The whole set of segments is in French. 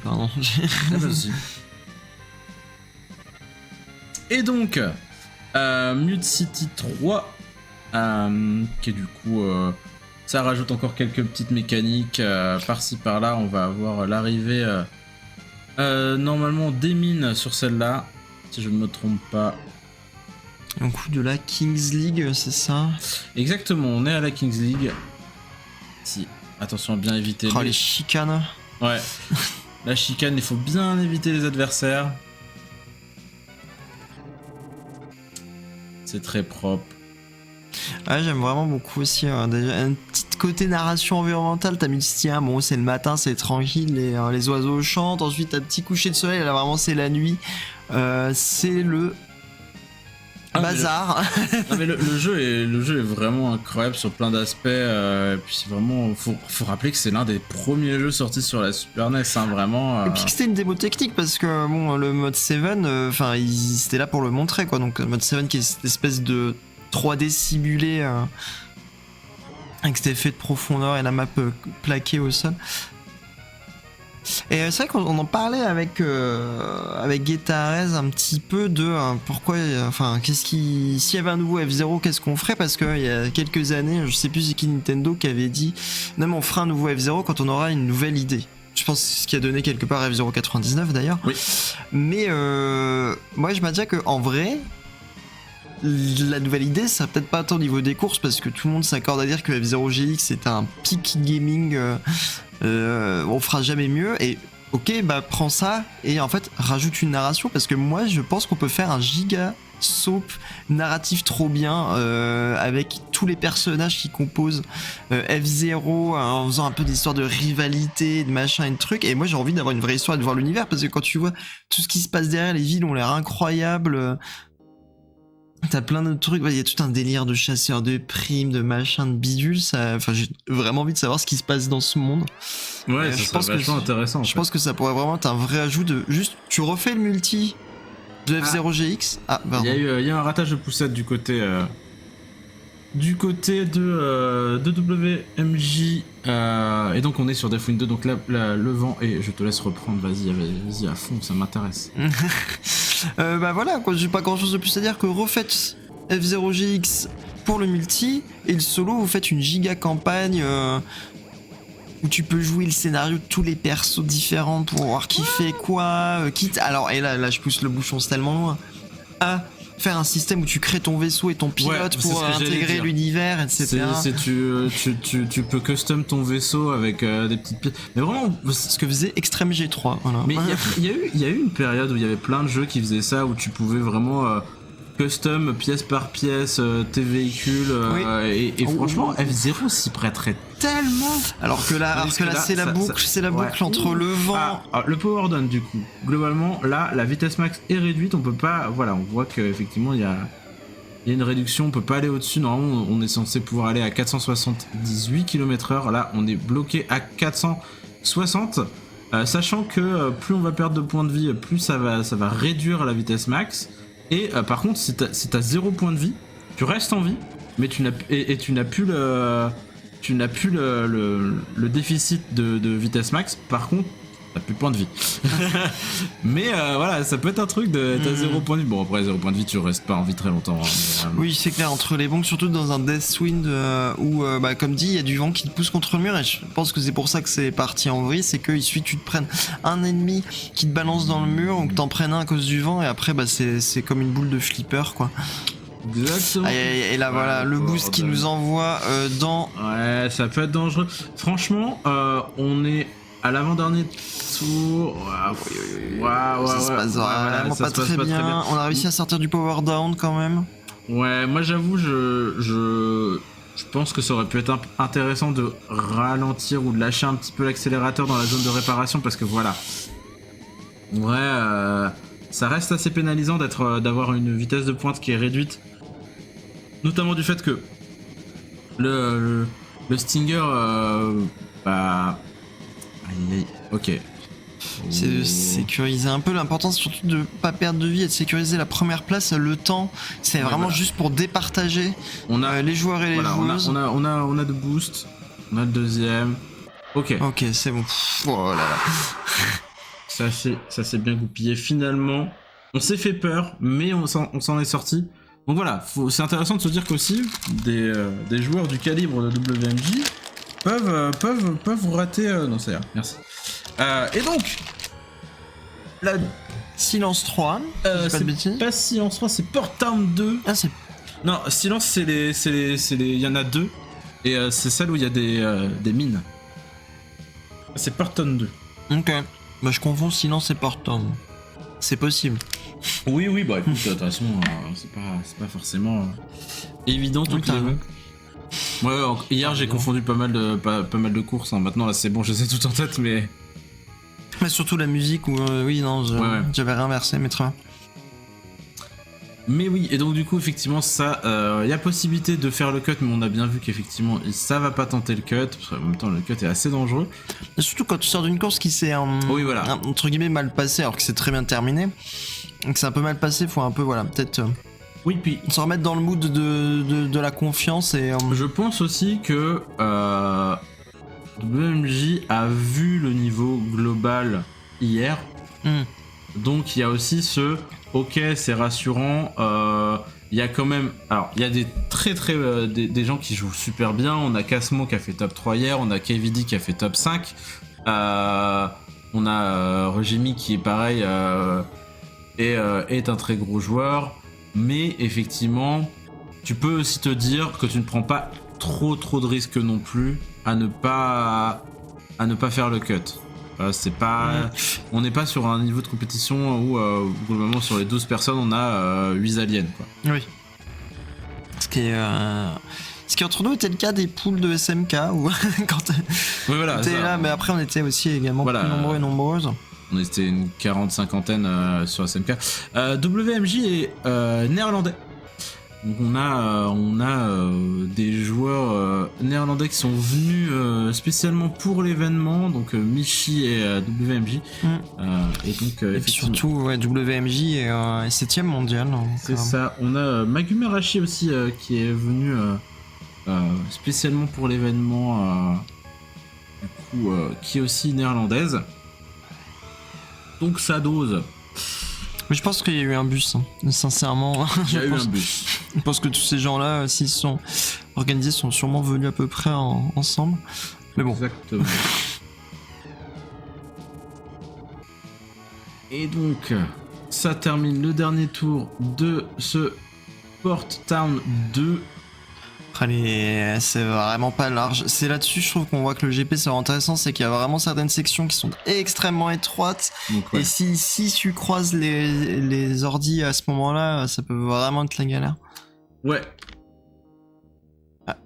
pardon. Vas-y. Et donc, Mute City 3, qui est du coup, ça rajoute encore quelques petites mécaniques par-ci par-là. On va avoir l'arrivée normalement des mines sur celle-là, si je ne me trompe pas. Un coup de la Kings League, c'est ça? Exactement, on est à la Kings League. Si, attention à bien éviter les chicanes. Ouais, la chicane, il faut bien éviter les adversaires. C'est très propre. Ouais, j'aime vraiment beaucoup aussi. Déjà, un petit côté narration environnementale. T'as Multi 1, bon, c'est le matin, c'est tranquille, les oiseaux chantent. Ensuite, t'as petit coucher de soleil, là vraiment, c'est la nuit. C'est le bazar. Mais le jeu est vraiment incroyable sur plein d'aspects. Et puis c'est vraiment, faut rappeler que c'est l'un des premiers jeux sortis sur la Super NES, hein, vraiment. Et puis que c'était une démo technique parce que bon, le mode 7, enfin, c'était là pour le montrer quoi. Donc le mode 7 qui est cette espèce de 3D simulé avec cet effet de profondeur et la map plaquée au sol. Et c'est vrai qu'on en parlait avec Guetarez un petit peu de pourquoi, enfin, s'il y avait un nouveau F-Zero, qu'est-ce qu'on ferait? Parce qu'il y a quelques années, je sais plus c'est qui Nintendo qui avait dit non mais on fera un nouveau F-Zero quand on aura une nouvelle idée. Je pense que c'est ce qui a donné quelque part F-Zero 99 d'ailleurs. Oui. Mais moi je me dis que en vrai, la nouvelle idée, ça peut-être pas tant au niveau des courses parce que tout le monde s'accorde à dire que F-Zero GX c'est un peak gaming. On fera jamais mieux et ok bah prends ça et en fait rajoute une narration parce que moi je pense qu'on peut faire un giga soap narratif trop bien avec tous les personnages qui composent F-Zero en faisant un peu d'histoire de rivalité de machin et de trucs et moi j'ai envie d'avoir une vraie histoire et de voir l'univers parce que quand tu vois tout ce qui se passe derrière, les villes ont l'air incroyables. T'as plein de trucs, il y a tout un délire de chasseurs de primes, de machin, de bidules, enfin j'ai vraiment envie de savoir ce qui se passe dans ce monde. Ouais, je pense que c'est intéressant. Je pense que ça pourrait vraiment être un vrai ajout de juste, tu refais le multi de F-Zero GX. Ah, pardon. Il y a un ratage de poussette du côté de WMJ et donc on est sur Deathwind 2 donc là le vent et je te laisse reprendre, vas-y à fond, ça m'intéresse. Bah voilà, j'ai pas grand chose de plus à dire que refaites F-Zero GX pour le multi et le solo vous faites une giga campagne où tu peux jouer le scénario de tous les persos différents pour voir qui fait quoi, quitte alors et là je pousse le bouchon c'est tellement loin à faire un système où tu crées ton vaisseau et ton pilote pour intégrer l'univers, etc. Tu peux custom ton vaisseau avec des petites pièces. Mais vraiment, ce que faisait Extreme G3. Voilà. Mais il y a eu une période où il y avait plein de jeux qui faisaient ça, où tu pouvais vraiment custom pièce par pièce tes véhicules. Oui. Et franchement, F-Zero s'y prêterait tellement. Alors que là, c'est la boucle entre le vent. Le power down du coup. Globalement, là, la vitesse max est réduite. On peut pas. Voilà, on voit qu'effectivement il y a une réduction. On peut pas aller au-dessus. Normalement, on est censé pouvoir aller à 478 km/h. Là, on est bloqué à 460. Sachant que plus on va perdre de points de vie, plus ça va réduire la vitesse max. Et par contre, si t'as 0 point de vie, tu restes en vie, mais tu n'as plus le déficit de vitesse max. Par contre, t'as plus de points de vie. Mais voilà, ça peut être un truc de t'as 0 point de vie. Bon, après 0 point de vie, tu restes pas en vie très longtemps. Hein, oui, c'est clair, entre les bombes, surtout dans un Deathwind où, comme dit, il y a du vent qui te pousse contre le mur. Et je pense que c'est pour ça que c'est parti en vrille. C'est qu'il suffit que tu te prennes un ennemi qui te balance dans le mur ou que t'en prennes un à cause du vent. Et après, c'est comme une boule de flipper, quoi. Exactement. Et là voilà le boost qui nous envoie dans. Ouais, ça peut être dangereux. Franchement, on est à l'avant-dernier tour. Ça se passe vraiment pas très bien. On a réussi à sortir du power down quand même. Ouais, moi j'avoue, je pense que ça aurait pu être intéressant de ralentir ou de lâcher un petit peu l'accélérateur dans la zone de réparation parce que voilà. Ouais, ça reste assez pénalisant d'avoir une vitesse de pointe qui est réduite. Notamment du fait que le Stinger, ok. C'est de sécuriser un peu, l'importance surtout de pas perdre de vie et de sécuriser la première place, le temps, c'est vraiment juste pour départager les joueurs et les joueuses. On a de boost, on a le deuxième. Ok, c'est bon. Oh là là. Ça s'est bien goupillé. Finalement, on s'est fait peur, mais on s'en est sorti. Donc voilà, c'est intéressant de se dire qu'aussi des joueurs du calibre de WMJ peuvent rater. Non, ça y est, merci. Et donc, Silence 3, c'est pas Silence 3, c'est Port Town 2. Ah, c'est... Non, Silence, c'est les, il y en a 2. Et c'est celle où il y a des mines. C'est Port Town 2. Ok. Bah, je confonds Silence et Port Town. C'est possible. Oui, bah écoute, de toute façon, c'est pas forcément évident toutes les mots. Ouais, hier j'ai confondu pas mal de courses. Hein. Maintenant là c'est bon, je les ai toutes en tête, mais. Mais surtout la musique où oui non, j'avais réinversé, mais très bien. Mais oui, et donc du coup effectivement ça, y a possibilité de faire le cut, mais on a bien vu qu'effectivement ça va pas tenter le cut, parce qu'en même temps le cut est assez dangereux. Et surtout quand tu sors d'une course qui s'est oui, voilà. Entre guillemets mal passée, alors que c'est très bien terminé. Donc c'est un peu mal passé, faut un peu voilà peut-être. Oui, puis se remettre dans le mood de la confiance et. Je pense aussi que WMJ a vu le niveau global hier, donc il y a aussi ce. Ok, c'est rassurant. Il y a quand même. Alors, il y a des des gens qui jouent super bien. On a Casmo qui a fait top 3 hier. On a KVD qui a fait top 5. On a Regimi qui est pareil. Est un très gros joueur. Mais effectivement, tu peux aussi te dire que tu ne prends pas trop de risques non plus à ne pas faire le cut. C'est pas, on n'est pas sur un niveau de compétition où globalement sur les 12 personnes on a 8 aliens quoi. Oui. Ce qui entre nous était le cas des poules de SMK où quand oui, voilà, on était là, mais après on était aussi également plus nombreux et nombreuses. On était une 40-50aine sur SMK. WMJ est néerlandais. Donc on a des joueurs néerlandais qui sont venus spécialement pour l'événement, donc Michi et WMJ. Et donc et puis surtout WMJ est 7ème mondial. C'est ça. On a Magumer Hachi aussi qui est venu spécialement pour l'événement, du coup qui est aussi néerlandaise. Donc ça dose. Mais je pense qu'il y a eu un bus, hein. Sincèrement. Il y a eu un bus. Je pense que tous ces gens-là, s'ils sont organisés, sont sûrement venus à peu près ensemble. Mais bon. Exactement. Et donc, ça termine le dernier tour de ce Port Town 2. Allez, c'est vraiment pas large. C'est là-dessus, je trouve qu'on voit que le GP c'est intéressant, c'est qu'il y a vraiment certaines sections qui sont extrêmement étroites. Donc, ouais. Et si tu croises les ordis à ce moment-là, ça peut vraiment être la galère. Ouais.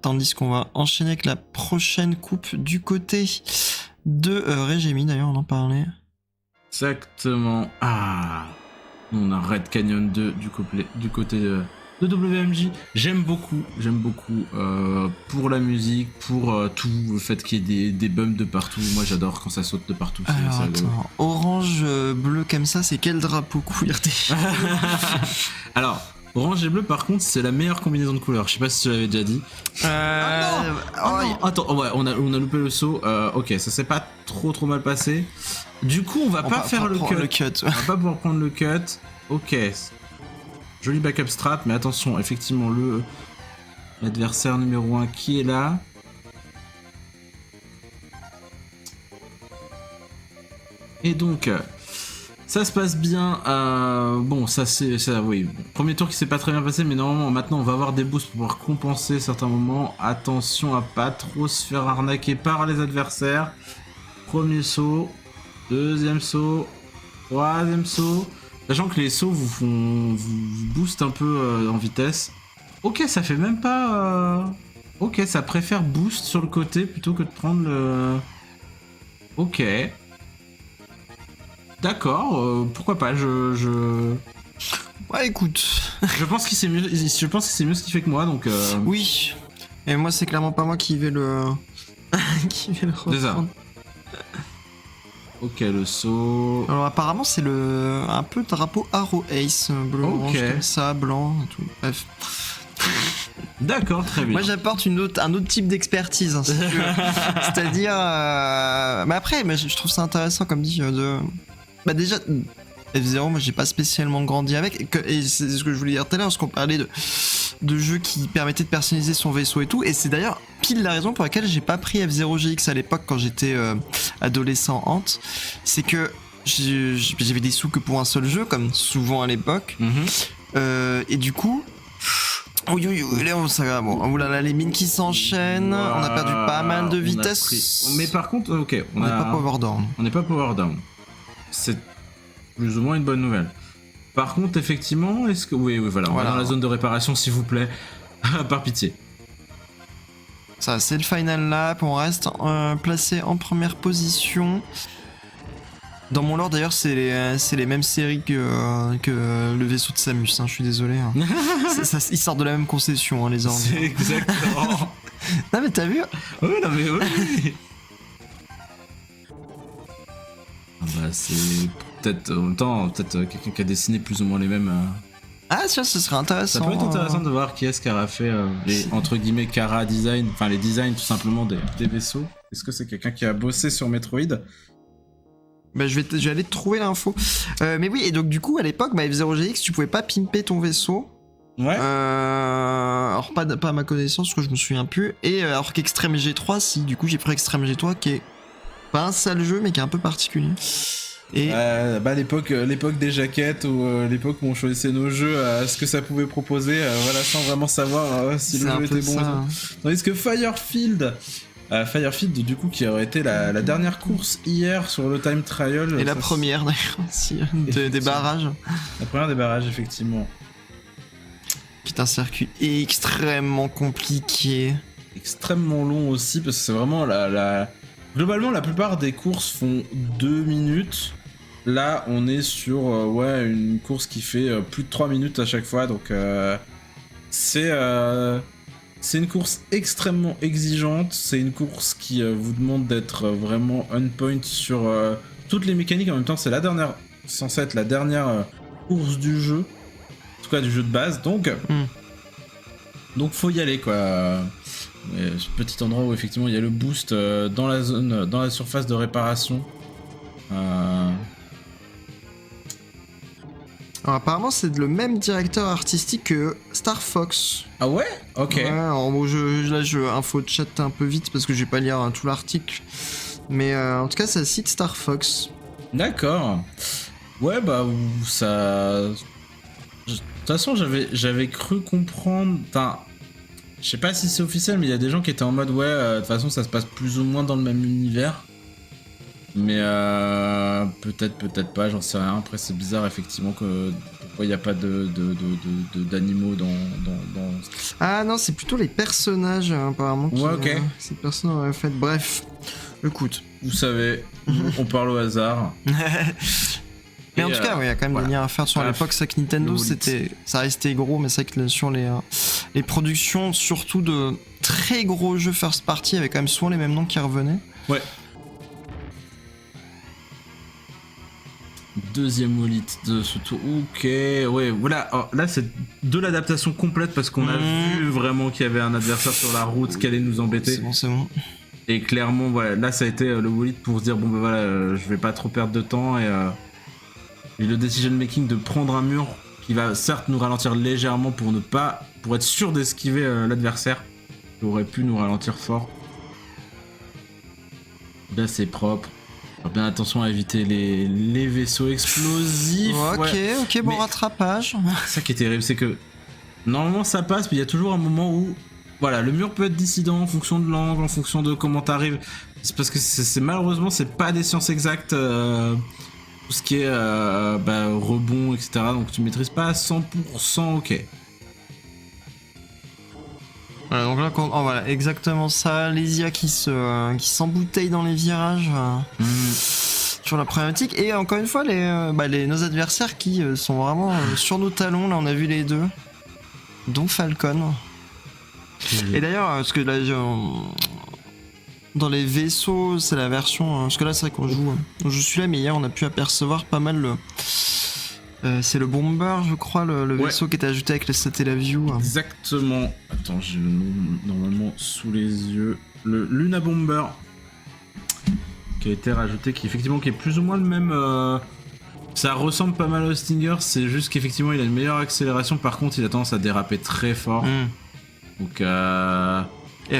Tandis qu'on va enchaîner avec la prochaine coupe du côté de Regimi, d'ailleurs on en parlait. Exactement. Ah, on a Red Canyon 2 du côté de WMJ. J'aime beaucoup pour la musique, pour tout, le fait qu'il y ait des bumps de partout. Moi j'adore quand ça saute de partout. Alors attends, orange, bleu comme ça, c'est quel drapeau QWERTY? Alors, orange et bleu par contre c'est la meilleure combinaison de couleurs. Je sais pas si tu l'avais déjà dit. Non. Attends, ouais, on a loupé le saut. Ok, ça s'est pas trop mal passé. Du coup on va pas faire le cut. On va pas pouvoir prendre le cut. Ok. Joli backup strat, mais attention, effectivement, l'adversaire numéro 1 qui est là. Et donc, ça se passe bien. Bon, oui. Premier tour qui s'est pas très bien passé, mais normalement, maintenant, on va avoir des boosts pour pouvoir compenser certains moments. Attention à pas trop se faire arnaquer par les adversaires. Premier saut, deuxième saut, troisième saut. Sachant que les sauts vous boostent un peu en vitesse. Ok, ça fait même pas... Ok, ça préfère boost sur le côté plutôt que de prendre le... Ok. D'accord, pourquoi pas, Ouais, écoute... je pense qu'il sait mieux ce qu'il fait que moi, donc... Oui, et moi c'est clairement pas moi qui vais le... qui vais le reprendre. Ok, le saut... Alors apparemment c'est un peu drapeau Arrow Ace, bleu, orange comme ça, blanc, et tout, bref. D'accord, très bien. Moi j'apporte un autre type d'expertise, hein, si tu veux. C'est-à-dire... Mais après, je trouve ça intéressant comme dit Bah déjà, F0, moi j'ai pas spécialement grandi avec, et c'est ce que je voulais dire tout à l'heure, parce qu'on parlait de jeux qui permettaient de personnaliser son vaisseau et tout, et c'est d'ailleurs pile la raison pour laquelle j'ai pas pris F0 GX à l'époque quand j'étais adolescent Hante, c'est que j'avais des sous que pour un seul jeu, comme souvent à l'époque, et du coup... Oui, là on s'en va. Bon, oulala, les mines qui s'enchaînent, on a perdu pas mal de vitesse. Mais par contre, ok, on n'est pas power down. On n'est pas power down. C'est plus ou moins une bonne nouvelle. Par contre, effectivement, est-ce que... Oui, voilà, on va dans la zone de réparation, s'il vous plaît. Par pitié. Ça, c'est le final lap, on reste placé en première position. Dans mon lore d'ailleurs c'est les mêmes séries que le vaisseau de Samus, hein, je suis désolé. Hein. Ils sortent de la même concession, hein, les ordres. C'est exactement. Non mais t'as vu? Oui, non mais oui. Bah c'est peut-être en même temps quelqu'un qui a dessiné plus ou moins les mêmes. Ah tiens, ce serait intéressant. Ça peut être intéressant de voir qui est-ce qui aura fait les entre guillemets Kara design, enfin les designs tout simplement des vaisseaux. Est-ce que c'est quelqu'un qui a bossé sur Metroid? Bah je vais aller te trouver l'info. Mais oui, et donc du coup à l'époque, F0 GX, tu pouvais pas pimper ton vaisseau. Ouais. Alors pas à ma connaissance, parce que je me souviens plus. Et alors qu'Extreme G3, si, du coup j'ai pris Extreme G3 qui est pas un sale jeu, mais qui est un peu particulier. Et l'époque des jaquettes ou l'époque où on choisissait nos jeux à ce que ça pouvait proposer, voilà, sans vraiment savoir si le jeu était bon. Tandis que Firefield, du coup, qui aurait été la dernière course hier sur le time trial. Et la première d'ailleurs aussi, des barrages. La première des barrages, effectivement. Qui est un circuit extrêmement compliqué. Extrêmement long aussi, parce que c'est vraiment globalement, la plupart des courses font 2 minutes. Là, on est sur une course qui fait plus de 3 minutes à chaque fois, donc c'est une course extrêmement exigeante, c'est une course qui vous demande d'être vraiment on point sur toutes les mécaniques. En même temps, c'est censé être la dernière course du jeu, en tout cas du jeu de base, donc faut y aller quoi. Ce petit endroit où effectivement il y a le boost dans la zone, dans la surface de réparation. Alors, apparemment, c'est le même directeur artistique que Star Fox. Ah ouais? Ok. Ouais, alors bon, je info chat un peu vite parce que je vais pas lire tout l'article. Mais en tout cas, ça cite Star Fox. D'accord. Ouais, bah, ça. De toute façon, j'avais cru comprendre. Enfin, je sais pas si c'est officiel, mais il y a des gens qui étaient en mode ouais, de toute façon, ça se passe plus ou moins dans le même univers. Mais peut-être pas, j'en sais rien. Après, c'est bizarre effectivement que pourquoi il n'y a pas d'animaux dans. Ah non, c'est plutôt les personnages apparemment. Ouais, ok. Ces personnes auraient fait. Bref, écoute. Vous savez, on parle au hasard. Mais en tout cas, il y a quand même des liens à faire sur l'époque. C'est que Nintendo, ça restait gros, mais c'est que sur les productions, surtout de très gros jeux first party, il y avait quand même souvent les mêmes noms qui revenaient. Ouais. Deuxième Wolite de ce tour. Ok, ouais, voilà. Alors, là, c'est de l'adaptation complète parce qu'on a vu vraiment qu'il y avait un adversaire sur la route qui allait nous embêter. C'est bon. Et clairement, voilà, là, ça a été le Wolite pour se dire bon, ben voilà, je vais pas trop perdre de temps et le decision making de prendre un mur qui va certes nous ralentir légèrement pour être sûr d'esquiver l'adversaire qui aurait pu nous ralentir fort. Là, c'est propre. Bien attention à éviter les vaisseaux explosifs. Ok, bon rattrapage. Ça qui est terrible, c'est que normalement ça passe, mais il y a toujours un moment où voilà, le mur peut être dissident en fonction de l'angle, en fonction de comment t'arrives. C'est parce que malheureusement c'est pas des sciences exactes, tout ce qui est rebond, etc. Donc tu maîtrises pas à 100%, ok. Voilà, donc là, voilà, exactement ça. Les IA qui s'embouteillent dans les virages. Sur la problématique. Et encore une fois, nos adversaires qui sont vraiment sur nos talons. Là, on a vu les deux. Dont Falcon. Et d'ailleurs, parce que là, dans les vaisseaux, c'est la version. Parce que là, c'est vrai qu'on joue celui-là, mais hier, on a pu apercevoir pas mal c'est le Bomber, je crois, le vaisseau qui était ajouté avec le Satellaview. Exactement. Attends, j'ai le nom normalement sous les yeux. Le Luna Bomber qui a été rajouté, qui est plus ou moins le même Ça ressemble pas mal au Stinger, c'est juste qu'effectivement il a une meilleure accélération, par contre il a tendance à déraper très fort. Donc Et à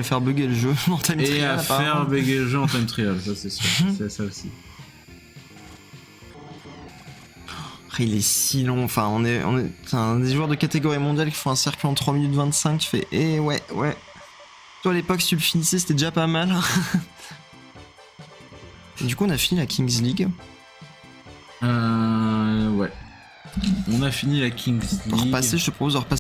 faire bugger le jeu en time trial. Et à faire apparemment. bugger le jeu en time trial, ça c'est sûr. C'est ça aussi. Il est si long, enfin on est c'est un des joueurs de catégorie mondiale qui font un circuit en 3 minutes 25, tu fais ouais. Toi à l'époque si tu le finissais c'était déjà pas mal. Et du coup on a fini la Kings League. Ouais. On a fini la Kings Pour League. repasser, je te propose de repasser